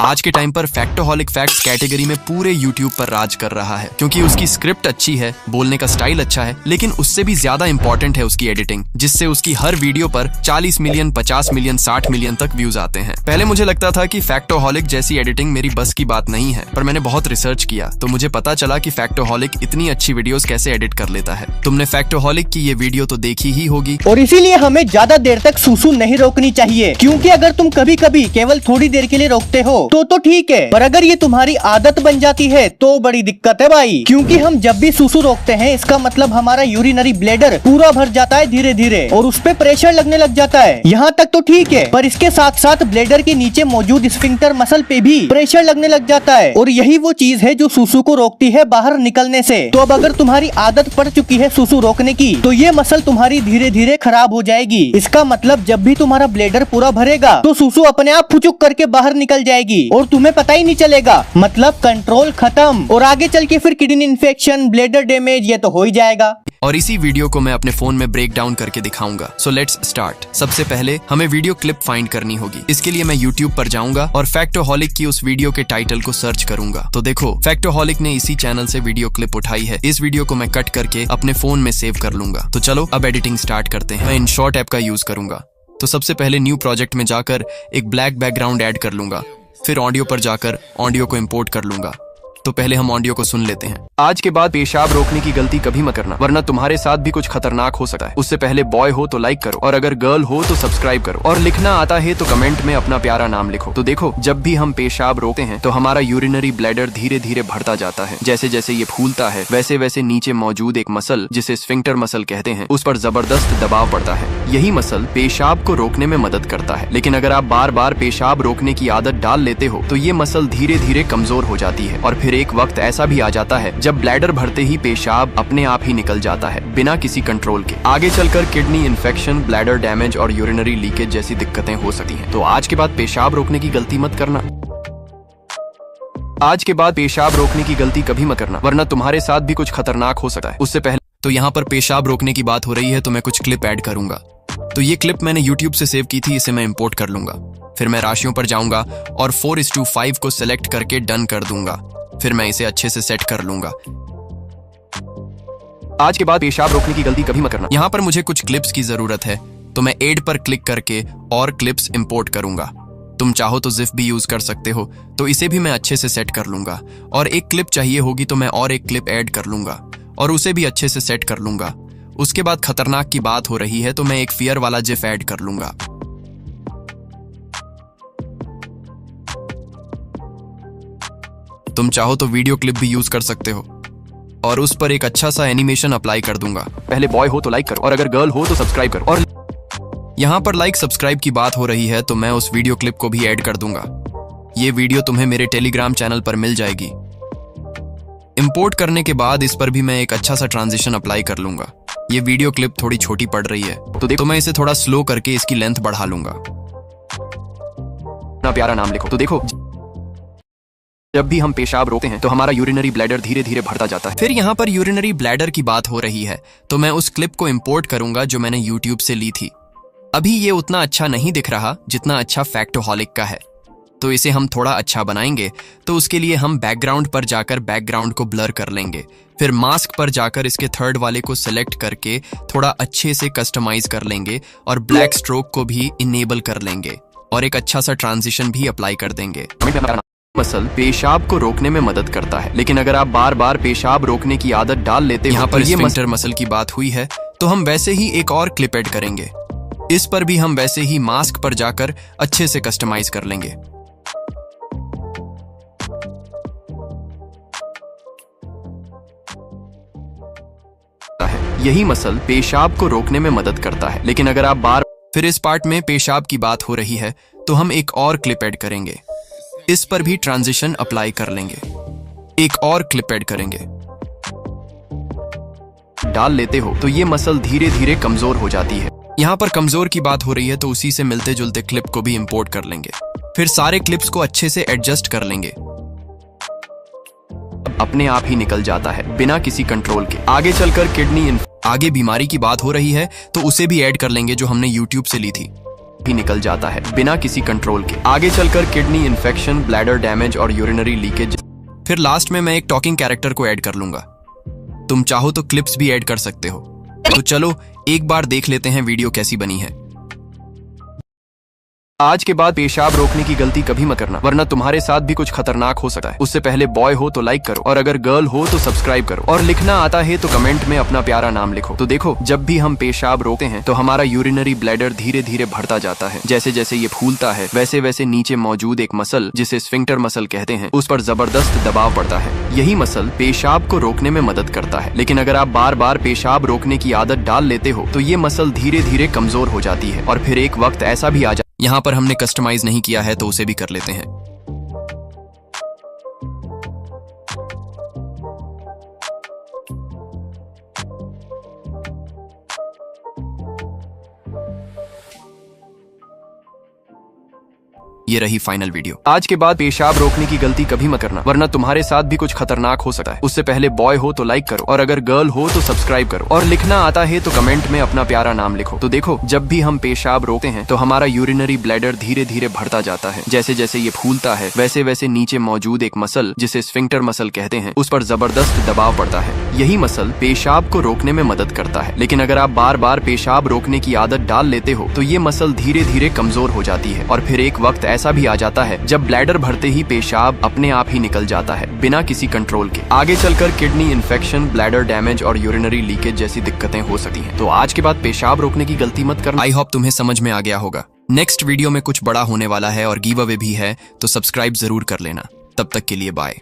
आज के टाइम पर फैक्टोहॉलिक फैक्ट्स कैटेगरी में पूरे यूट्यूब पर राज कर रहा है, क्योंकि उसकी स्क्रिप्ट अच्छी है, बोलने का स्टाइल अच्छा है, लेकिन उससे भी ज्यादा इंपॉर्टेंट है उसकी एडिटिंग, जिससे उसकी हर वीडियो पर 40 मिलियन, 50 मिलियन, 60 मिलियन तक व्यूज आते हैं। पहले मुझे लगता था कि फैक्टोहॉलिक जैसी एडिटिंग मेरी बस की बात नहीं है, पर मैंने बहुत रिसर्च किया तो मुझे पता चला कि फैक्टोहॉलिक इतनी अच्छी वीडियोस कैसे एडिट कर लेता है। तुमने फैक्टोहॉलिक की ये वीडियो तो देखी ही होगी, और इसीलिए हमें ज्यादा देर तक सूसू नहीं रोकनी चाहिए, क्योंकि अगर तुम कभी कभी केवल थोड़ी देर के लिए रोकते हो तो ठीक है, पर अगर ये तुम्हारी आदत बन जाती है तो बड़ी दिक्कत है भाई। क्योंकि हम जब भी सूसू रोकते हैं इसका मतलब हमारा यूरिनरी ब्लैडर पूरा भर जाता है धीरे धीरे, और उस पे प्रेशर लगने लग जाता है। यहाँ तक तो ठीक है, पर इसके साथ साथ ब्लैडर के नीचे मौजूद स्फिंक्टर मसल पे भी प्रेशर लगने लग जाता है, और यही वो चीज है जो सूसू को रोकती है बाहर निकलने से। तो अब अगर तुम्हारी आदत पड़ चुकी है सूसू रोकने की, तो ये मसल तुम्हारी धीरे धीरे खराब हो जाएगी। इसका मतलब जब भी तुम्हारा ब्लैडर पूरा भरेगा तो सूसू अपने आप फुचुक करके बाहर निकल जाएगी और तुम्हें पता ही नहीं चलेगा। मतलब कंट्रोल खत्म, और आगे चल के फिर किडनी इन्फेक्शन, ब्लैडर डैमेज ये तो हो ही जाएगा। और इसी वीडियो को मैं अपने फोन में ब्रेक डाउन करके दिखाऊंगा। So let's start. सबसे पहले हमें वीडियो क्लिप फाइंड करनी होगी। इसके लिए मैं यूट्यूब पर जाऊंगा और फैक्टोहॉलिक की उस वीडियो के टाइटल को सर्च करूंगा। तो देखो, फैक्टोहॉलिक ने इसी चैनल से वीडियो क्लिप उठाई है। इस वीडियो को मैं कट करके अपने फोन में सेव कर लूंगा। तो चलो अब एडिटिंग स्टार्ट करते हैं। मैं InShot ऐप का यूज करूंगा। तो सबसे पहले न्यू प्रोजेक्ट में जाकर एक ब्लैक बैकग्राउंड ऐड कर लूंगा। फिर ऑडियो पर जाकर ऑडियो को इंपोर्ट कर लूंगा। तो पहले हम ऑडियो को सुन लेते हैं। आज के बाद पेशाब रोकने की गलती कभी मत करना, वरना तुम्हारे साथ भी कुछ खतरनाक हो सकता है। उससे पहले बॉय हो तो लाइक करो, और अगर गर्ल हो तो सब्सक्राइब करो, और लिखना आता है तो कमेंट में अपना प्यारा नाम लिखो। तो देखो, जब भी हम पेशाब रोकते हैं तो हमारा यूरिनरी ब्लैडर धीरे धीरे बढ़ता जाता है। जैसे जैसे ये फूलता है वैसे वैसे नीचे मौजूद एक मसल, जिसे स्फिंक्टर मसल कहते हैं, उस पर जबरदस्त दबाव पड़ता है। यही मसल पेशाब को रोकने में मदद करता है। लेकिन अगर आप बार बार पेशाब रोकने की आदत डाल लेते हो तो ये मसल धीरे धीरे कमजोर हो जाती है, और फिर एक वक्त ऐसा भी आ जाता है जब ब्लैडर भरते ही पेशाब अपने आप ही निकल जाता है, बिना किसी कंट्रोल के। आगे चलकर किडनी इन्फेक्शन, ब्लैडर डैमेज और यूरिनरी लीकेज जैसी दिक्कतें हो सकती हैं। तो आज के बाद पेशाब रोकने की गलती मत करना। आज के बाद पेशाब रोकने की गलती कभी मत करना, वरना तुम्हारे साथ भी कुछ खतरनाक हो सकता है। उससे पहले तो यहाँ पर पेशाब रोकने की बात हो रही है तो मैं कुछ क्लिप ऐड करूंगा। तो ये क्लिप मैंने YouTube से सेव की थी, इसे मैं इंपोर्ट कर लूंगा। फिर मैं राशियों पर जाऊंगा और 4:5 को सिलेक्ट करके डन कर दूंगा। फिर मैं इसे अच्छे से सेट कर लूंगा। आज के बाद पेशाब रोकने की गलती कभी मत करना। यहाँ पर मुझे कुछ क्लिप्स की जरूरत है, तो मैं ऐड पर क्लिक करके और क्लिप्स इंपोर्ट करूंगा। तुम चाहो तो जिफ भी यूज कर सकते हो, तो इसे भी मैं अच्छे से सेट कर लूंगा। और एक क्लिप चाहिए होगी तो मैं और एक क्लिप ऐड कर लूंगा और उसे भी अच्छे से सेट कर लूंगा। उसके बाद खतरनाक की बात हो रही है तो मैं एक फियर वाला जिफ ऐड कर लूंगा। तुम चाहो तो वीडियो क्लिप भी यूज कर सकते हो, और उस पर एक अच्छा सा एनिमेशन अप्लाई कर दूंगा। पहले बॉय हो तो लाइक करो, और अगर गर्ल हो तो सब्सक्राइब करो। और यहाँ पर लाइक सब्सक्राइब की बात हो रही है तो मैं उस वीडियो क्लिप को भी ऐड कर दूंगा। ये वीडियो तुम्हें मेरे टेलीग्राम चैनल पर मिल जाएगी। इंपोर्ट करने के बाद इस पर भी मैं एक अच्छा सा ट्रांजिशन अप्लाई कर लूंगा। ये वीडियो क्लिप थोड़ी छोटी पड़ रही है तो मैं इसे थोड़ा स्लो करके इसकी लेंथ बढ़ा लूंगा। अपना प्यारा नाम लिखो। तो देखो, जब भी हम पेशाब रोकते हैं तो हमारा यूरिनरी ब्लैडर धीरे धीरे बढ़ता जाता है। फिर यहाँ पर यूरिनरी ब्लैडर की बात हो रही है तो मैं उस क्लिप को इंपोर्ट करूंगा जो मैंने YouTube से ली थी। अभी ये उतना अच्छा नहीं दिख रहा जितना अच्छा फैक्टोहॉलिक का है, तो इसे हम थोड़ा अच्छा बनाएंगे। तो उसके लिए हम बैकग्राउंड पर जाकर बैकग्राउंड को ब्लर कर लेंगे। फिर मास्क पर जाकर इसके थर्ड वाले को सिलेक्ट करके थोड़ा अच्छे से कस्टमाइज कर लेंगे, और ब्लैक स्ट्रोक को भी इनेबल कर लेंगे, और एक अच्छा सा ट्रांजिशन भी अप्लाई कर देंगे। मसल पेशाब को रोकने में मदद करता है, लेकिन अगर आप बार बार पेशाब रोकने की आदत डाल लेते हो, यहाँ पर ये स्फिंक्टर मसल की बात हुई है तो हम वैसे ही एक और क्लिप ऐड करेंगे। इस पर भी हम वैसे ही मास्क पर जाकर अच्छे से कस्टमाइज कर लेंगे। यही मसल पेशाब को रोकने में मदद करता है, लेकिन अगर आप बार फिर इस पार्ट में पेशाब की बात हो रही है तो हम एक और क्लिप ऐड करेंगे। इस पर भी ट्रांजिशन अप्लाई कर लेंगे। एक और क्लिप ऐड करेंगे। डाल लेते हो तो ये मसल धीरे धीरे कमजोर हो जाती है। यहाँ पर कमजोर की बात हो रही है तो उसी से मिलते जुलते क्लिप को भी इंपोर्ट कर लेंगे। फिर सारे क्लिप्स को अच्छे से एडजस्ट कर लेंगे। अपने आप ही निकल जाता है बिना किसी कंट्रोल के। आगे चलकर आगे बीमारी की बात हो रही है तो उसे भी ऐड कर लेंगे जो हमने YouTube से ली थी। भी निकल जाता है बिना किसी कंट्रोल के। आगे चलकर किडनी इन्फेक्शन, ब्लैडर डैमेज और यूरिनरी लीकेज। फिर लास्ट में मैं एक टॉकिंग कैरेक्टर को ऐड कर लूंगा। तुम चाहो तो क्लिप्स भी ऐड कर सकते हो। तो चलो एक बार देख लेते हैं वीडियो कैसी बनी है। आज के बाद पेशाब रोकने की गलती कभी मत करना, वरना तुम्हारे साथ भी कुछ खतरनाक हो सकता है। उससे पहले बॉय हो तो लाइक करो, और अगर गर्ल हो तो सब्सक्राइब करो, और लिखना आता है तो कमेंट में अपना प्यारा नाम लिखो। तो देखो, जब भी हम पेशाब रोकते हैं तो हमारा यूरिनरी ब्लैडर धीरे धीरे बढ़ता जाता है। जैसे जैसे ये फूलता है वैसे वैसे नीचे मौजूद एक मसल, जिसे स्फिंक्टर मसल कहते हैं, उस पर जबरदस्त दबाव पड़ता है। यही मसल पेशाब को रोकने में मदद करता है। लेकिन अगर आप बार बार पेशाब रोकने की आदत डाल लेते हो तो ये मसल धीरे धीरे कमजोर हो जाती है, और फिर एक वक्त ऐसा भी आ जाता है। यहाँ पर हमने कस्टमाइज नहीं किया है तो उसे भी कर लेते हैं। ये रही फाइनल वीडियो। आज के बाद पेशाब रोकने की गलती कभी मत करना, वरना तुम्हारे साथ भी कुछ खतरनाक हो सकता है। उससे पहले बॉय हो तो लाइक करो, और अगर गर्ल हो तो सब्सक्राइब करो, और लिखना आता है तो कमेंट में अपना प्यारा नाम लिखो। तो देखो, जब भी हम पेशाब रोकते हैं तो हमारा यूरिनरी ब्लैडर धीरे धीरे बढ़ता जाता है। जैसे जैसे ये फूलता है वैसे वैसे नीचे मौजूद एक मसल, जिसे स्फिंक्टर मसल कहते हैं, उस पर जबरदस्त दबाव पड़ता है। यही मसल पेशाब को रोकने में मदद करता है। लेकिन अगर आप बार बार पेशाब रोकने की आदत डाल लेते हो तो ये मसल धीरे धीरे कमजोर हो जाती है, और फिर एक वक्त ऐसा भी आ जाता है जब ब्लैडर भरते ही पेशाब अपने आप ही निकल जाता है बिना किसी कंट्रोल के। आगे चलकर किडनी इन्फेक्शन, ब्लैडर डैमेज और यूरिनरी लीकेज जैसी दिक्कतें हो सकती हैं। तो आज के बाद पेशाब रोकने की गलती मत करना। आई होप तुम्हें समझ में आ गया होगा। नेक्स्ट वीडियो में कुछ बड़ा होने वाला है और गिव अवे भी है, तो सब्सक्राइब जरूर कर लेना। तब तक के लिए बाय।